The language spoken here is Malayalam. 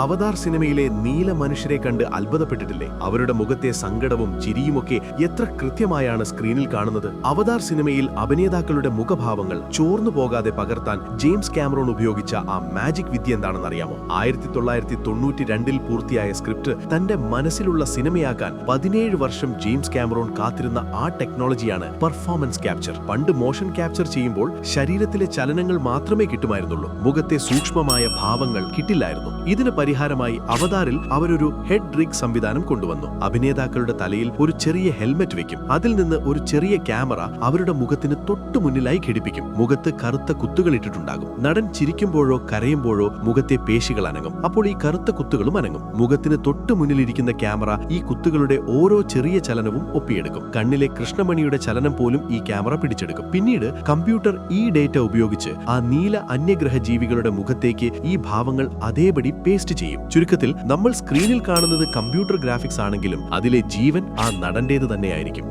അവതാർ സിനിമയിലെ നീല മനുഷ്യരെ കണ്ട് അത്ഭുതപ്പെട്ടിട്ടില്ലേ? അവരുടെ മുഖത്തെ സങ്കടവും ചിരിയുമൊക്കെ എത്ര കൃത്യമായാണ് സ്ക്രീനിൽ കാണുന്നത്. അവതാർ സിനിമയിൽ അഭിനേതാക്കളുടെ മുഖഭാവങ്ങൾ ചോർന്നു പോകാതെ പകർത്താൻ ജെയിംസ് കാമറോൺ ഉപയോഗിച്ച ആ മാജിക് വിദ്യ എന്താണെന്നറിയാമോ? 1992 പൂർത്തിയായ സ്ക്രിപ്റ്റ് തന്റെ മനസ്സിലുള്ള സിനിമയാക്കാൻ 17 വർഷം ജെയിംസ് കാമറോൺ കാത്തിരുന്ന ആ ടെക്നോളജിയാണ് പെർഫോമൻസ് ക്യാപ്ചർ. പണ്ട് മോഷൻ ക്യാപ്ചർ ചെയ്യുമ്പോൾ ശരീരത്തിലെ ചലനങ്ങൾ മാത്രമേ കിട്ടുമായിരുന്നുള്ളൂ, മുഖത്തെ സൂക്ഷ്മമായ ഭാവങ്ങൾ കിട്ടില്ലായിരുന്നു. ഇതിന് പരിഹാരമായി അവതാറിൽ അവരൊരു ഹെഡ് റിഗ് സംവിധാനം കൊണ്ടുവന്നു. അഭിനേതാക്കളുടെ തലയിൽ ഒരു ചെറിയ ഹെൽമെറ്റ് വെക്കും. അതിൽ നിന്ന് ഒരു ചെറിയ ക്യാമറ അവരുടെ മുഖത്തിന് തൊട്ടു മുന്നിലായി ഘടിപ്പിക്കും. മുഖത്ത് കറുത്ത കുത്തുകൾ ഇട്ടിട്ടുണ്ടാകും. നടൻ ചിരിക്കുമ്പോഴോ കരയുമ്പോഴോ മുഖത്തെ പേശികൾ അനങ്ങും. അപ്പോൾ ഈ കറുത്ത കുത്തുകളും അനങ്ങും. മുഖത്തിന് തൊട്ടു മുന്നിലിരിക്കുന്ന ക്യാമറ ഈ കുത്തുകളുടെ ഓരോ ചെറിയ ചലനവും ഒപ്പിയെടുക്കും. കണ്ണിലെ കൃഷ്ണമണിയുടെ ചലനം പോലും ഈ ക്യാമറ പിടിച്ചെടുക്കും. പിന്നീട് കമ്പ്യൂട്ടർ ഈ ഡേറ്റ ഉപയോഗിച്ച് ആ നീല അന്യഗ്രഹ ജീവികളുടെ മുഖത്തേക്ക് ഈ ഭാവങ്ങൾ അതേപടി പേസ്റ്റ് ചെയ്യും. ചുരുക്കത്തിൽ നമ്മൾ സ്ക്രീനിൽ കാണുന്നത് കമ്പ്യൂട്ടർ ഗ്രാഫിക്സ് ആണെങ്കിലും അതിലെ ജീവൻ ആ നടന്റേത് തന്നെയായിരിക്കും.